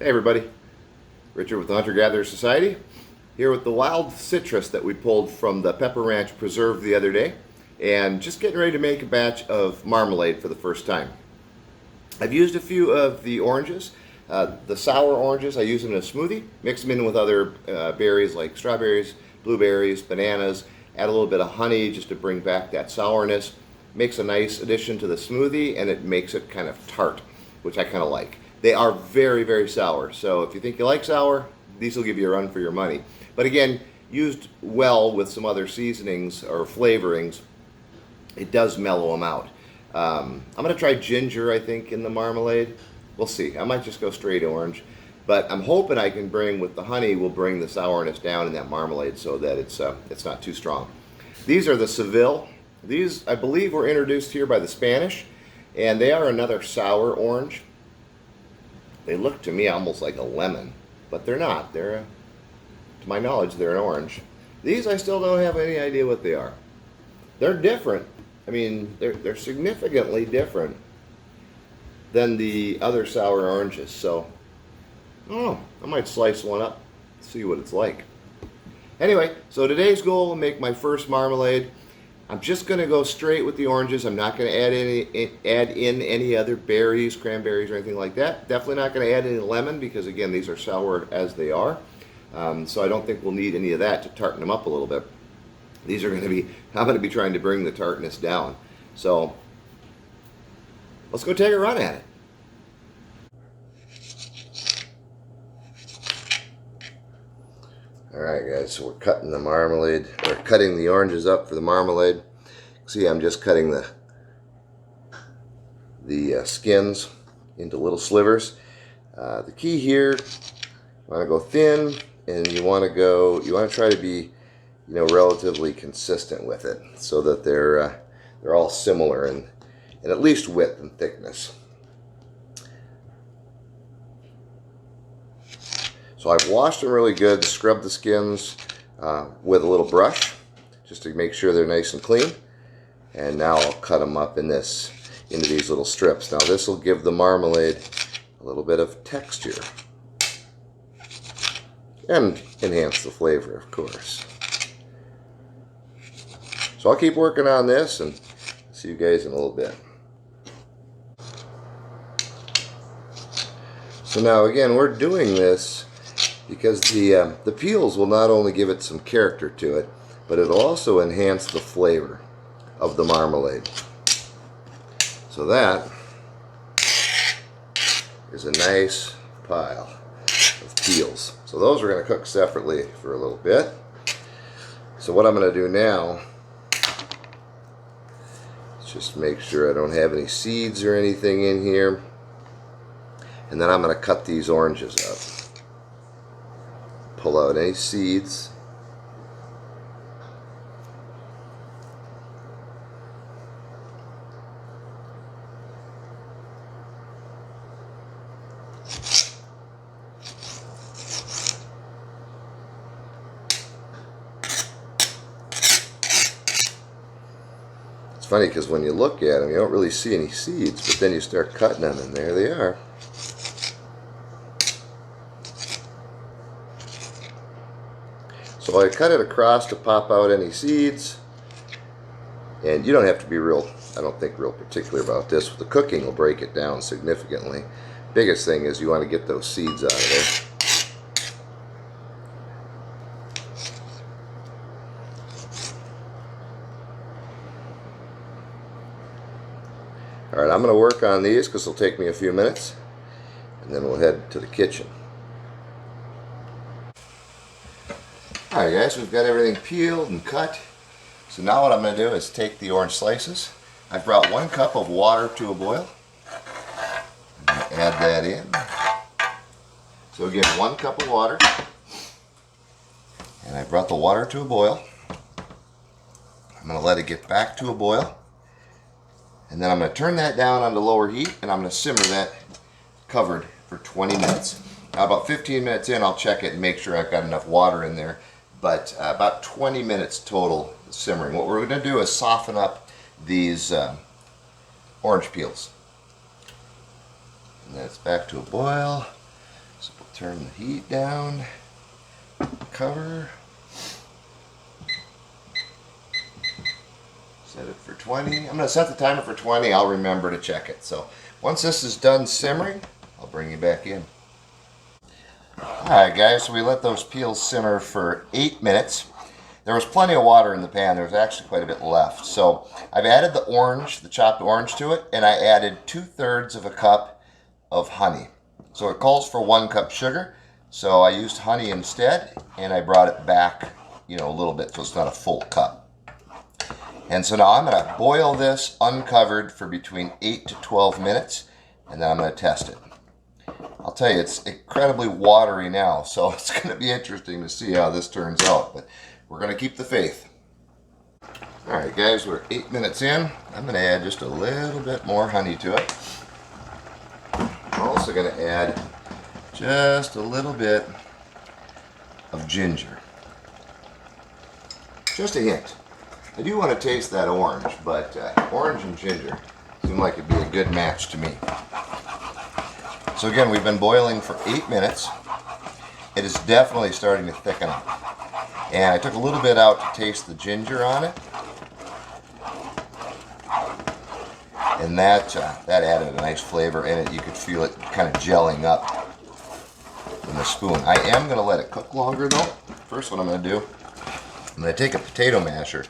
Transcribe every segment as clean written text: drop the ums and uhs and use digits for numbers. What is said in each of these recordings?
Hey everybody, Richard with the Hunter-Gatherer Society, here with the wild citrus that we pulled from the Pepper Ranch preserve the other day, and just getting ready to make a batch of marmalade for the first time. I've used a few of the oranges, the sour oranges. I use them in a smoothie, mix them in with other berries like strawberries, blueberries, bananas, add a little bit of honey just to bring back that sourness. Makes a nice addition to the smoothie, and it makes it kind of tart, which I kind of like. They are very, very sour, so if you think you like sour, these will give you a run for your money. But again, used well with some other seasonings or flavorings, it does mellow them out. I'm going to try ginger, I think, in the marmalade. We'll see. I might just go straight orange. But I'm hoping I can bring, with the honey, will bring the sourness down in that marmalade so that it's not too strong. These are the Seville. These, I believe, were introduced here by the Spanish, and they are another sour orange. They look to me almost like a lemon, but they're not. To my knowledge, they're an orange. These I still don't have any idea what they are. They're different. I mean, they're significantly different than the other sour oranges. So, I don't know. I might slice one up, see what it's like. Anyway, so today's goal will make my first marmalade. I'm just going to go straight with the oranges. I'm not going to add in any other berries, cranberries, or anything like that. Definitely not going to add any lemon because, again, these are sour as they are. So I don't think we'll need any of that to tarten them up a little bit. These are going to be, I'm going to be trying to bring the tartness down. So let's go take a run at it. Alright guys, so we're cutting the marmalade, or cutting the oranges up for the marmalade. See, I'm just cutting the skins into little slivers. The key here, you want to go thin, and you want to try to be, relatively consistent with it, so that they're all similar in at least width and thickness. So I've washed them really good, scrubbed the skins with a little brush just to make sure they're nice and clean. And now I'll cut them up into these little strips. Now this will give the marmalade a little bit of texture and enhance the flavor, of course. So I'll keep working on this and see you guys in a little bit. So now again, we're doing this because the peels will not only give it some character to it, but it'll also enhance the flavor of the marmalade. So that is a nice pile of peels. So those are going to cook separately for a little bit. So what I'm going to do now is just make sure I don't have any seeds or anything in here. And then I'm going to cut these oranges up. Pull out any seeds. It's funny because when you look at them, you don't really see any seeds, but then you start cutting them, and there they are. So I cut it across to pop out any seeds, and you don't have to be real particular about this. The cooking will break it down significantly. Biggest thing is you want to get those seeds out of there. Alright, I'm going to work on these because it'll take me a few minutes, and then we'll head to the kitchen. Alright guys, we've got everything peeled and cut. So now what I'm going to do is take the orange slices. I've brought 1 cup of water to a boil. I'm going to add that in. So again, 1 cup of water. And I brought the water to a boil. I'm going to let it get back to a boil. And then I'm going to turn that down on the lower heat, and I'm going to simmer that covered for 20 minutes. Now about 15 minutes in, I'll check it and make sure I've got enough water in there. But about 20 minutes total simmering. What we're going to do is soften up these orange peels. And then it's back to a boil. So turn the heat down, cover, set it for 20. I'm going to set the timer for 20. I'll remember to check it. So once this is done simmering, I'll bring you back in. Alright guys, so we let those peels simmer for 8 minutes. There was plenty of water in the pan. There was actually quite a bit left. So I've added the orange, the chopped orange to it, and I added 2/3 of a cup of honey. So it calls for 1 cup sugar. So I used honey instead, and I brought it back, a little bit, so it's not a full cup. And so now I'm going to boil this uncovered for between 8 to 12 minutes, and then I'm going to test it. I'll tell you, it's incredibly watery now, so it's going to be interesting to see how this turns out, but we're going to keep the faith. Alright guys, we're 8 minutes in. I'm going to add just a little bit more honey to it. I'm also going to add just a little bit of ginger. Just a hint. I do want to taste that orange, but orange and ginger seem like it'd be a good match to me. So again, we've been boiling for 8 minutes. It is definitely starting to thicken up. And I took a little bit out to taste the ginger on it. And that added a nice flavor in it. You could feel it kind of gelling up in the spoon. I am going to let it cook longer though. First, what I'm going to do, I'm going to take a potato masher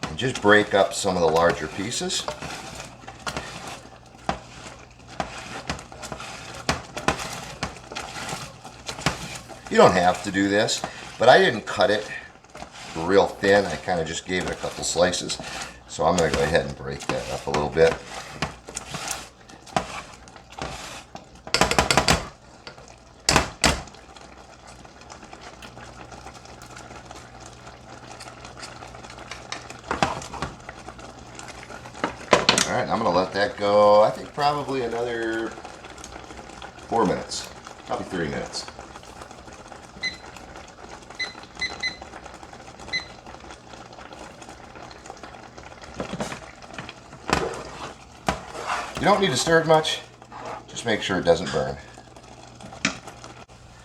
and just break up some of the larger pieces. You don't have to do this, but I didn't cut it real thin. I kind of just gave it a couple slices. So I'm going to go ahead and break that up a little bit. All right, I'm going to let that go, I think probably another 4 minutes, probably 3 minutes. You don't need to stir it much, just make sure it doesn't burn.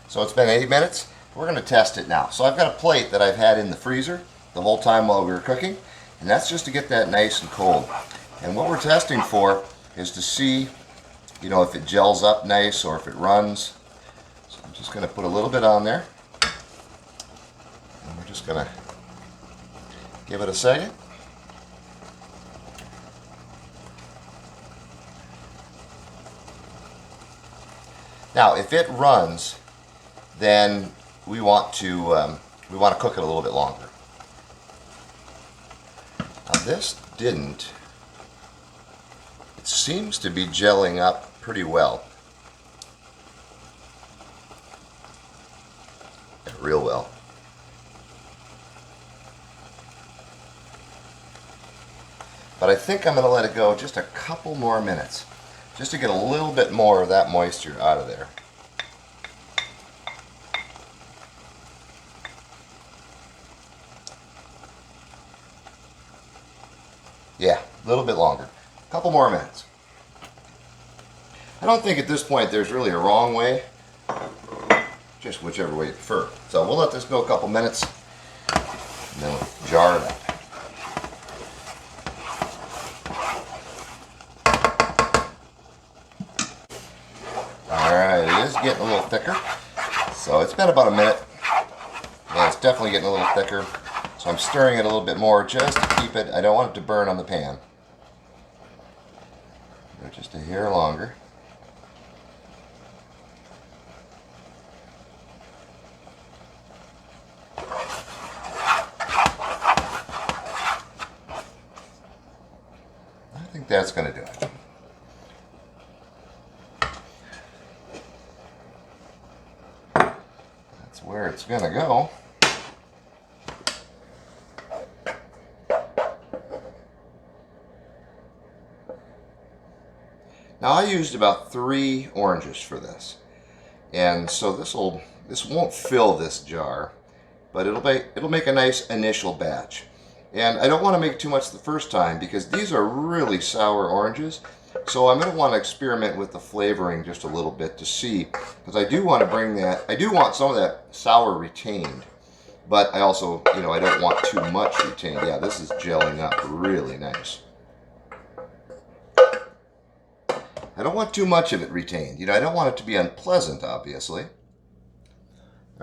So it's been 8 minutes, we're going to test it now. So I've got a plate that I've had in the freezer the whole time while we were cooking, and that's just to get that nice and cold. And what we're testing for is to see, if it gels up nice or if it runs. So I'm just going to put a little bit on there, and we're just going to give it a second. Now, if it runs, then we want to cook it a little bit longer. Now, this didn't. It seems to be gelling up pretty well. Real well. But I think I'm going to let it go just a couple more minutes, just to get a little bit more of that moisture out of there. Yeah, a little bit longer. A couple more minutes. I don't think at this point there's really a wrong way, just whichever way you prefer. So we'll let this go a couple minutes, and then we'll jar it up. Alright, it is getting a little thicker. So it's been about a minute. Yeah, it's definitely getting a little thicker. So I'm stirring it a little bit more just to keep it. I don't want it to burn on the pan. Just a hair longer. I think that's going to do it. That's where it's going to go. Now I used about 3 oranges for this, and so this won't fill this jar, but it'll make a nice initial batch. And I don't want to make too much the first time because these are really sour oranges, So I'm going to want to experiment with the flavoring just a little bit to see, because I do want to bring that, I do want some of that sour retained, but I also, I don't want too much retained. Yeah, this is gelling up really nice. I don't want too much of it retained. I don't want it to be unpleasant, obviously.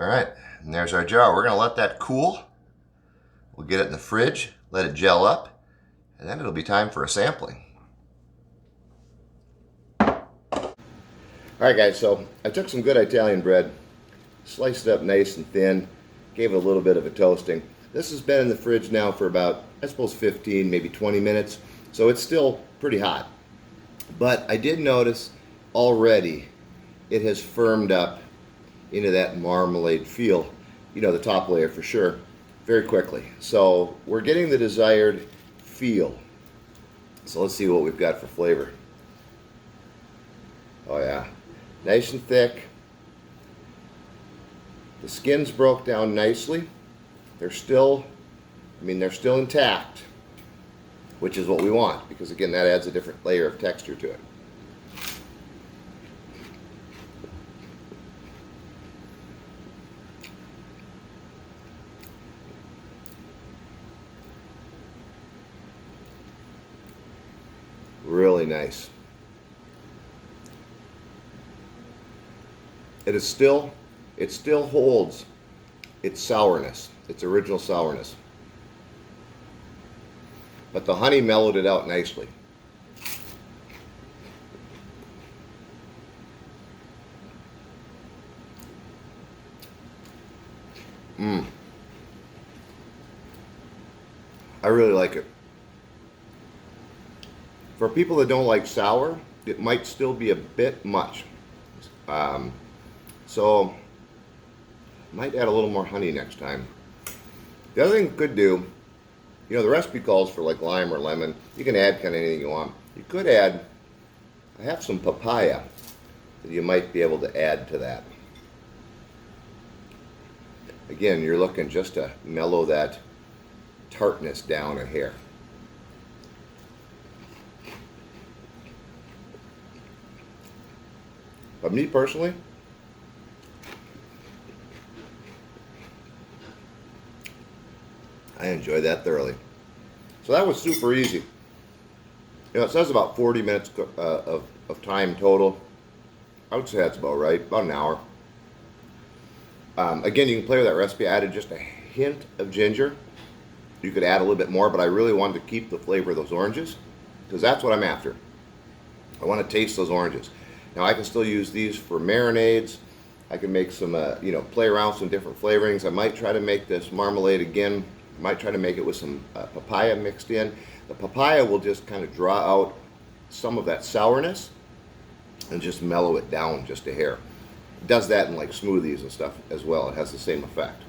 All right, and there's our jar. We're going to let that cool. We'll get it in the fridge, let it gel up, and then it'll be time for a sampling. All right, guys, so I took some good Italian bread, sliced it up nice and thin, gave it a little bit of a toasting. This has been in the fridge now for about, I suppose, 15, maybe 20 minutes, so it's still pretty hot. But I did notice already it has firmed up into that marmalade feel, the top layer for sure, very quickly. So we're getting the desired feel. So let's see what we've got for flavor. Oh yeah, nice and thick. The skins broke down nicely. They're still intact, which is what we want, because again, that adds a different layer of texture to it. Really nice. It still holds its sourness, its original sourness. But the honey mellowed it out nicely. I really like it. For people that don't like sour, it might still be a bit much. So, might add a little more honey next time. The other thing you could do, the recipe calls for like lime or lemon. You can add kind of anything you want. You could add, I have some papaya that you might be able to add to that. Again, you're looking just to mellow that tartness down a hair. But me personally, I enjoy that thoroughly. So that was super easy. It says about 40 minutes of time total. I would say that's about right, about an hour. Again, you can play with that recipe. I added just a hint of ginger. You could add a little bit more, but I really wanted to keep the flavor of those oranges, because that's what I'm after. I want to taste those oranges. Now I can still use these for marinades. I can make some, play around with some different flavorings. I might try to make this marmalade again. I might try to make it with some papaya mixed in. The papaya will just kind of draw out some of that sourness and just mellow it down just a hair. It does that in like smoothies and stuff as well. It has the same effect.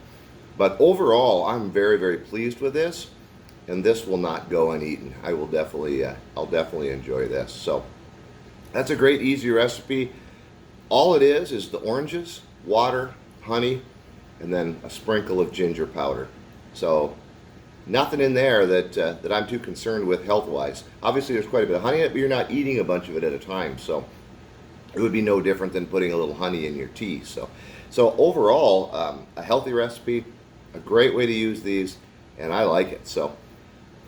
But overall, I'm very, very pleased with this, and this will not go uneaten. I'll definitely enjoy this. So that's a great, easy recipe. All it is the oranges, water, honey, and then a sprinkle of ginger powder. So nothing in there that I'm too concerned with health-wise. Obviously, there's quite a bit of honey in it, but you're not eating a bunch of it at a time. So it would be no different than putting a little honey in your tea. So overall, a healthy recipe, a great way to use these, and I like it. So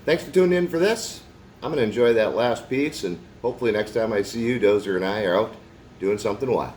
thanks for tuning in for this. I'm going to enjoy that last piece, and hopefully next time I see you, Dozer and I are out doing something wild.